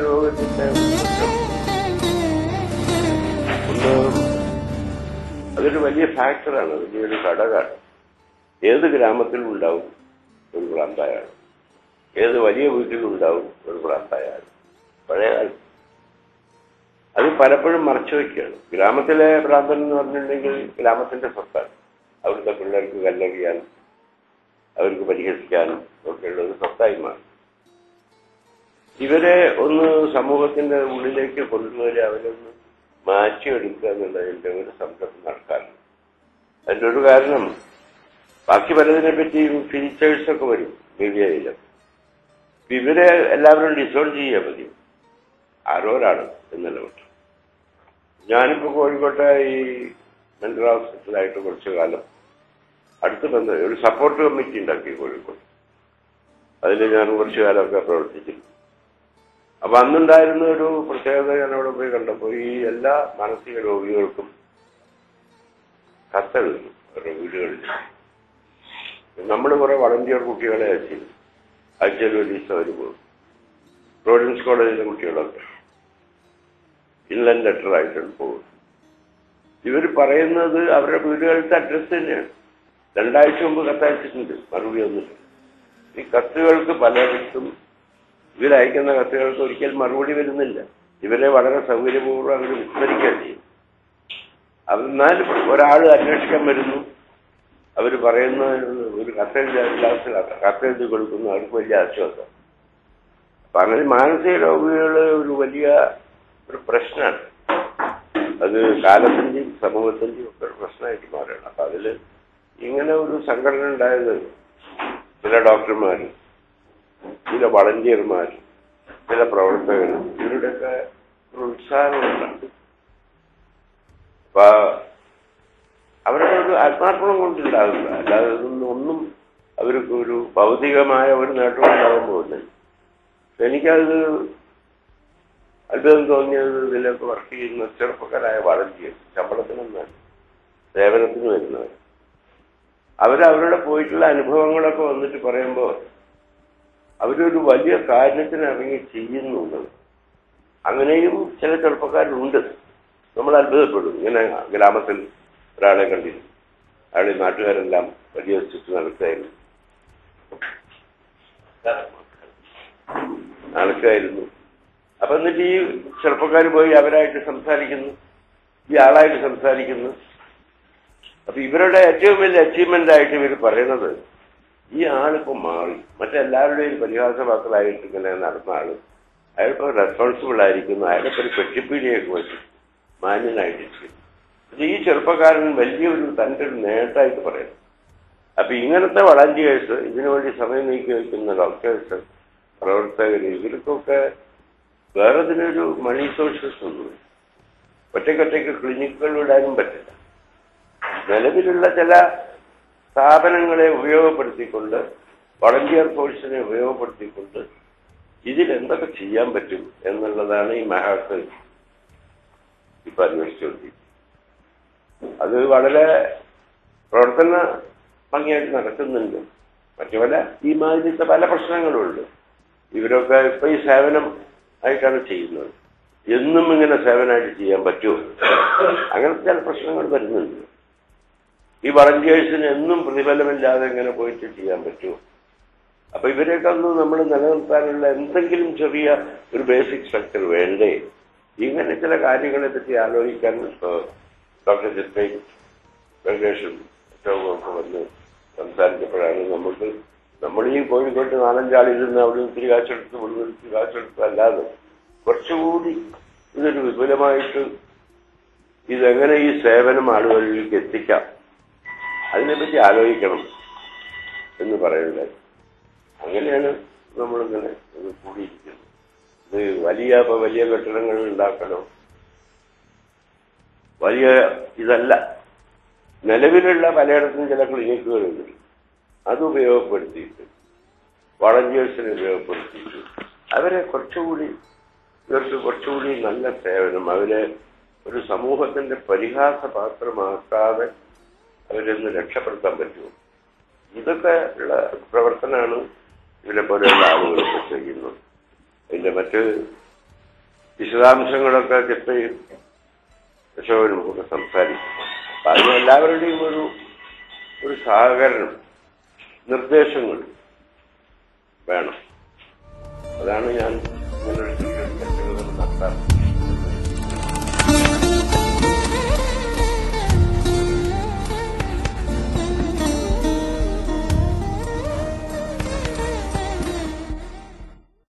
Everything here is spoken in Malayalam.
രോഗത്തിന്റെ ഒന്ന് അതൊരു വലിയ ഫാക്ടറാണ്, വലിയൊരു ഘടകമാണ്. ഏത് ഗ്രാമത്തിലും ഉണ്ടാവും ഒരു ഭ്രാന്തായാണ്, ഏത് വലിയ വീട്ടിലും ഉണ്ടാവും ഒരു ഭ്രാന്തായാണ്. പഴയ കാലത്ത് അത് പലപ്പോഴും മറച്ചു വയ്ക്കുകയാണ്. ഗ്രാമത്തിലെ ഭ്രാന്തൻ എന്ന് പറഞ്ഞിട്ടുണ്ടെങ്കിൽ ഗ്രാമത്തിന്റെ സ്വത്താണ്. അവിടുത്തെ പിള്ളേർക്ക് കല്ലെറിയാനും അവർക്ക് പരിഹസിക്കാനും ഒക്കെയുള്ള ഒരു സ്വത്തായി മാറും. ഇവരെ ഒന്ന് സമൂഹത്തിന്റെ ഉള്ളിലേക്ക് കൊണ്ടുവരിക, അവരൊന്ന് മാറ്റിയെടുക്കുക എന്നുള്ളതിന്റെ ഒരു സംരംഭം നടക്കാറുണ്ട്. അതിന്റെ ഒരു കാരണം ബാക്കി പലതിനെ പറ്റിയും ഫീച്ചേഴ്സൊക്കെ വരും മീഡിയയിൽ. ഇവരെ എല്ലാവരും ഡിസോൾവ് ചെയ്യാൻ മതി, ആരോരാണ് എന്നല്ല പറ്റും. ഞാനിപ്പോൾ കോഴിക്കോട്ടെ ഈ മെന്റൽ ഹോസ്പിറ്റലായിട്ട് കുറച്ചു കാലം അടുത്ത് ബന്ധം ഒരു സപ്പോർട്ട് കമ്മിറ്റി ഉണ്ടാക്കി കോഴിക്കോട്. അതിൽ ഞാൻ കുറച്ചു കാലമൊക്കെ പ്രവർത്തിച്ചിരുന്നു. അപ്പൊ അന്നുണ്ടായിരുന്ന ഒരു പ്രത്യേകത ഞാൻ അവിടെ പോയി കണ്ടപ്പോൾ ഈ എല്ലാ മാനസിക രോഗികൾക്കും കത്തെഴുതുന്നു അവരുടെ വീടുകളിൽ. നമ്മൾ കുറെ വളണ്ടിയർ കുട്ടികളെ അയച്ചിരുന്നു. ആഴ്ചയിൽ ഒരു ദിവസം അവർ പോകും. പ്രോവിഡൻസ് കോളേജിലെ കുട്ടികളൊക്കെ ഇൻലൻഡ് ലെറ്റർ ആയിട്ടാണ് പോകുന്നത്. ഇവർ പറയുന്നത് അവരുടെ വീടുകളിലത്തെ അഡ്രസ് തന്നെയാണ്. 2 ആഴ്ച മുമ്പ് കത്തയച്ചിട്ടുണ്ട്, മറുപടി ഒന്നുമില്ല. ഈ കത്തുകൾക്ക് പലയിടത്തും ഇവരയക്കുന്ന കത്തുകൾക്ക് ഒരിക്കൽ മറുപടി വരുന്നില്ല. ഇവരെ വളരെ സൗകര്യപൂർവ്വം അവർ വിസ്മരിക്കാൻ ചെയ്യും. എന്നാലും ഒരാൾ അന്വേഷിക്കാൻ വരുന്നു, അവർ പറയുന്ന ഒരു കത്തെഴുതി കൊടുക്കുന്നു, അവർക്ക് വലിയ ആശ്വാസം. അപ്പൊ അങ്ങനെ മാനസിക രോഗികൾ ഒരു വലിയ ഒരു പ്രശ്നമാണ്. അത് കാലത്തിന്റെയും സമൂഹത്തിന്റെയും ഒക്കെ ഒരു പ്രശ്നമായിട്ട് മാറുകയാണ്. അപ്പൊ അതിൽ ഇങ്ങനെ ഒരു സംഘടന ഉണ്ടായത് ചില ഡോക്ടർമാർ, ചില വളണ്ടിയർമാർ, ചില പ്രവർത്തകർ, ഇവരുടെയൊക്കെ ഒരു ഉത്സാഹമുണ്ട്. അപ്പൊ അവരുടെ ഒരു ആത്മാർപ്പണം കൊണ്ടുണ്ടാകുക, അല്ലാതെ ഒന്നും അവർക്ക് ഒരു ഭൗതികമായ ഒരു നേട്ടം ഉണ്ടാകാൻ പോകുന്നില്ല. എനിക്കത് അത്ഭുതം തോന്നിയത് ഇതിലൊക്കെ വർക്ക് ചെയ്യുന്ന ചെറുപ്പക്കാരായ വളണ്ടിയർ, ശമ്പളത്തിനൊന്നും സേവനത്തിന് വരുന്നവർ, അവരവരുടെ പോയിട്ടുള്ള അനുഭവങ്ങളൊക്കെ വന്നിട്ട് പറയുമ്പോൾ അവരൊരു വലിയ കാര്യത്തിന് ഇറങ്ങി ചെയ്യുന്നുണ്ട്. അങ്ങനെയും ചില ചെറുപ്പക്കാരുണ്ട്. നമ്മൾ അത്ഭുതപ്പെടും. ഇങ്ങനെ ഗ്രാമത്തിൽ ഒരാളെ കണ്ടിരുന്നു. അയാൾ നാട്ടുകാരെല്ലാം പരിഹസിച്ച് നടക്കുകയായിരുന്നു. അപ്പൊ എന്നിട്ട് ഈ ചെറുപ്പക്കാർ പോയി അവരായിട്ട് സംസാരിക്കുന്നു, ഈ ആളായിട്ട് സംസാരിക്കുന്നു. അപ്പൊ ഇവരുടെ ഏറ്റവും വലിയ അച്ചീവ്മെന്റ് ആയിട്ട് ഇവർ പറയുന്നത് ഈ ആളിപ്പോ മാറി, മറ്റെല്ലാവരുടെയും പരിഹാസവാക്കളായിട്ട് ഇങ്ങനെ നടന്ന ആള് അയാളിപ്പോ റെസ്പോൺസിബിൾ ആയിരിക്കുന്നു, അയാളിപ്പോ ഒരു പെട്ടിപ്പീടിയൊക്കെ വെച്ച് മാന്യനായിട്ടിരിക്കുന്നു. ഈ ചെറുപ്പക്കാരൻ വലിയൊരു തന്റെ ഒരു നേട്ടമായിട്ട് പറയുന്നു. അപ്പൊ ഇങ്ങനത്തെ വളണ്ടിയേഴ്സ്, ഇതിനുവേണ്ടി സമയം നീക്കി വയ്ക്കുന്ന ഡോക്ടേഴ്സ്, പ്രവർത്തകര്, ഇവർക്കൊക്കെ വേറെ ഇതിനൊരു മണി സോഴ്സസ് ഒന്നും ഒറ്റയ്ക്കൊറ്റയ്ക്ക് ക്ലിനിക്കുകൾ വിടാനും പറ്റില്ല. നിലവിലുള്ള ചില സ്ഥാപനങ്ങളെ ഉപയോഗപ്പെടുത്തിക്കൊണ്ട്, വളണ്ടിയർ ഫോഴ്സിനെ ഉപയോഗപ്പെടുത്തിക്കൊണ്ട് ഇതിലെന്തൊക്കെ ചെയ്യാൻ പറ്റും എന്നുള്ളതാണ് ഈ മഹാത്ത് ഇപ്പൊ അന്വേഷിച്ചുകൊണ്ടിരിക്കുന്നത്. അത് വളരെ പ്രവർത്തന ഭംഗിയായിട്ട് നടക്കുന്നുണ്ട്. മറ്റു പല ഈ മാതിരിത്തെ പല പ്രശ്നങ്ങളുണ്ട്. ഇവരൊക്കെ ഇപ്പൊ ഈ സേവനം ആയിട്ടാണ് ചെയ്യുന്നത്. എന്നും ഇങ്ങനെ സേവനമായിട്ട് ചെയ്യാൻ പറ്റുമോ? അങ്ങനത്തെ ചില പ്രശ്നങ്ങൾ വരുന്നുണ്ട്. ഈ വളണ്ടിയേഴ്സിന് എന്നും പ്രതിഫലമില്ലാതെ ഇങ്ങനെ പോയിട്ട് ചെയ്യാൻ പറ്റുമോ? അപ്പൊ ഇവരെയൊക്കെ ഒന്ന് നമ്മൾ നിലനിർത്താനുള്ള എന്തെങ്കിലും ചെറിയ ഒരു ബേസിക് സ്ട്രക്ചർ വേണ്ടേ? ഇങ്ങനെ ചില കാര്യങ്ങളെ പറ്റി ആലോചിക്കാൻ ഡോക്ടർ ചിത്രയും വെങ്കടേഷും ഒക്കെ വന്ന് സംസാരിച്ചപ്പോഴാണ് നമ്മൾ ഈ കോഴിക്കോട്ട് 4-5 ആളിരുന്ന് അവിടെ ഇത്തിരി കാശെടുത്ത് ഇവിടുന്ന് ഇത്തിരി കാശെടുത്ത് അല്ലാതെ കുറച്ചുകൂടി ഇതൊരു വിപുലമായിട്ട് ഇതെങ്ങനെ ഈ സേവനം ആളുകളിലേക്ക് എത്തിക്കാം, അതിനെപ്പറ്റി ആലോചിക്കണം എന്ന് പറയുന്നത്. അങ്ങനെയാണ് നമ്മളിങ്ങനെ കൂടിയിരിക്കുന്നത്. ഇത് വലിയ കെട്ടിടങ്ങൾ ഉണ്ടാക്കണം, വലിയ ഇതല്ല. നിലവിലുള്ള പലയിടത്തും ചില ക്ലിനിക്കുകളുണ്ട്, അത് ഉപയോഗപ്പെടുത്തിയിട്ട് വളണ്ടിയേഴ്സിനെ ഉപയോഗപ്പെടുത്തിയിട്ട് അവരെ ഇവർക്ക് കുറച്ചുകൂടി നല്ല സേവനം, അവരെ ഒരു സമൂഹത്തിന്റെ പരിഹാസപാത്രമാക്കാതെ അവരൊന്ന് രക്ഷപ്പെടുത്താൻ പറ്റുമോ? ഇതൊക്കെ ഉള്ള പ്രവർത്തനമാണ് ഇവരെ പോലെയുള്ള ആളുകളൊക്കെ ചെയ്യുന്നത്. അതിന്റെ മറ്റ് വിശദാംശങ്ങളൊക്കെ ചിട്ടയും അശോകനും ഒക്കെ സംസാരിക്കും. അപ്പൊ അതിന് എല്ലാവരുടെയും ഒരു സഹകരണം, നിർദ്ദേശങ്ങൾ വേണം. അതാണ് ഞാൻ ഇങ്ങനൊരു നടത്താറ്.